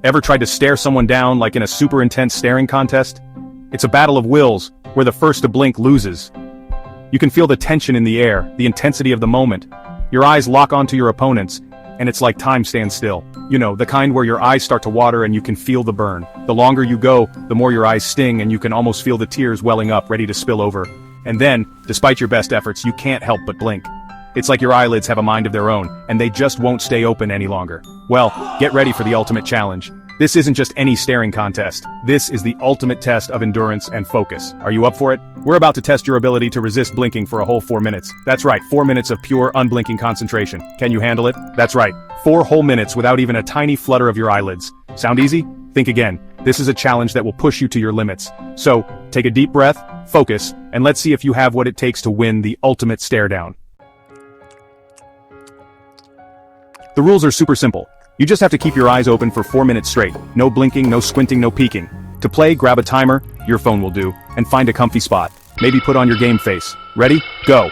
Ever tried to stare someone down like in a super intense staring contest? It's a battle of wills, where the first to blink loses. You can feel the tension in the air, the intensity of the moment. Your eyes lock onto your opponents, and it's like time stands still. You know, the kind where your eyes start to water and you can feel the burn. The longer you go, the more your eyes sting and you can almost feel the tears welling up ready to spill over. And then, despite your best efforts, you can't help but blink. It's like your eyelids have a mind of their own, and they just won't stay open any longer. Well, get ready for the ultimate challenge. This isn't just any staring contest. This is the ultimate test of endurance and focus. Are you up for it? We're about to test your ability to resist blinking for a whole 4 minutes. That's right, 4 minutes of pure, unblinking concentration. Can you handle it? That's right, 4 whole minutes without even a tiny flutter of your eyelids. Sound easy? Think again. This is a challenge that will push you to your limits. So, take a deep breath, focus, and let's see if you have what it takes to win the ultimate stare down. The rules are super simple. You just have to keep your eyes open for 4 minutes straight. No blinking, no squinting, no peeking. To play, grab a timer, your phone will do, and find a comfy spot. Maybe put on your game face. Ready? Go!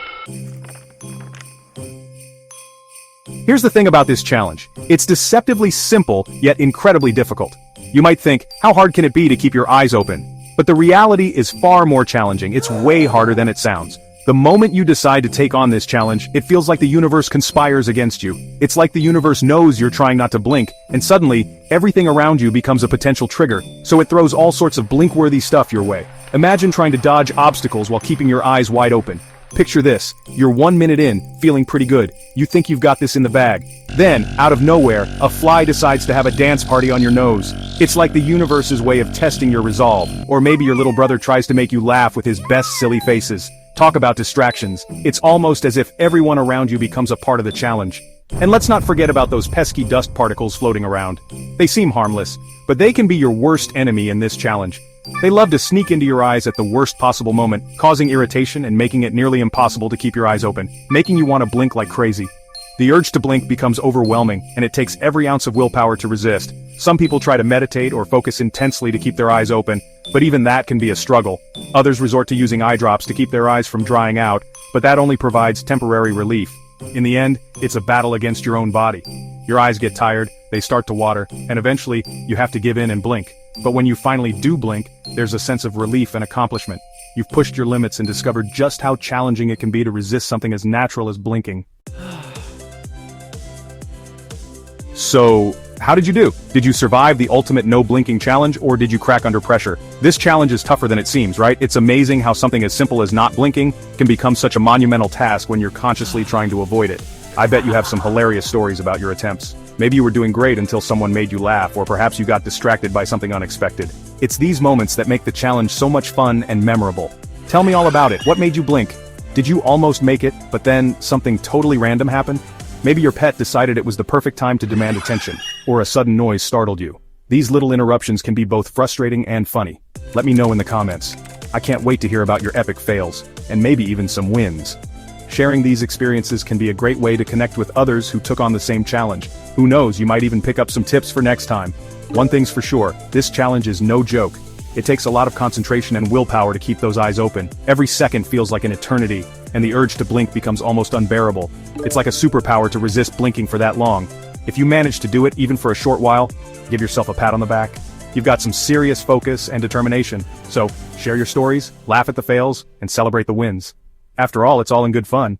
Here's the thing about this challenge. It's deceptively simple, yet incredibly difficult. You might think, how hard can it be to keep your eyes open? But the reality is far more challenging. It's way harder than it sounds. The moment you decide to take on this challenge, it feels like the universe conspires against you. It's like the universe knows you're trying not to blink, and suddenly, everything around you becomes a potential trigger, so it throws all sorts of blink-worthy stuff your way. Imagine trying to dodge obstacles while keeping your eyes wide open. Picture this, you're 1 minute in, feeling pretty good. You think you've got this in the bag. Then, out of nowhere, a fly decides to have a dance party on your nose. It's like the universe's way of testing your resolve. Or maybe your little brother tries to make you laugh with his best silly faces. Talk about distractions. It's almost as if everyone around you becomes a part of the challenge. And let's not forget about those pesky dust particles floating around. They seem harmless, but they can be your worst enemy in this challenge. They love to sneak into your eyes at the worst possible moment, causing irritation and making it nearly impossible to keep your eyes open, making you want to blink like crazy. The urge to blink becomes overwhelming, and it takes every ounce of willpower to resist. Some people try to meditate or focus intensely to keep their eyes open, but even that can be a struggle. Others resort to using eye drops to keep their eyes from drying out, but that only provides temporary relief. In the end, it's a battle against your own body. Your eyes get tired, they start to water, and eventually, you have to give in and blink. But when you finally do blink, there's a sense of relief and accomplishment. You've pushed your limits and discovered just how challenging it can be to resist something as natural as blinking. So, how did you do? Did you survive the ultimate no blinking challenge, or did you crack under pressure? This challenge is tougher than it seems, right? It's amazing how something as simple as not blinking can become such a monumental task when you're consciously trying to avoid it. I bet you have some hilarious stories about your attempts. Maybe you were doing great until someone made you laugh, or perhaps you got distracted by something unexpected. It's these moments that make the challenge so much fun and memorable. Tell me all about it. What made you blink? Did you almost make it, but then something totally random happened? Maybe your pet decided it was the perfect time to demand attention, or a sudden noise startled you. These little interruptions can be both frustrating and funny. Let me know in the comments. I can't wait to hear about your epic fails, and maybe even some wins. Sharing these experiences can be a great way to connect with others who took on the same challenge. Who knows, you might even pick up some tips for next time. One thing's for sure, this challenge is no joke. It takes a lot of concentration and willpower to keep those eyes open. Every second feels like an eternity, and the urge to blink becomes almost unbearable. It's like a superpower to resist blinking for that long. If you manage to do it even for a short while, give yourself a pat on the back. You've got some serious focus and determination. So, share your stories, laugh at the fails, and celebrate the wins. After all, it's all in good fun.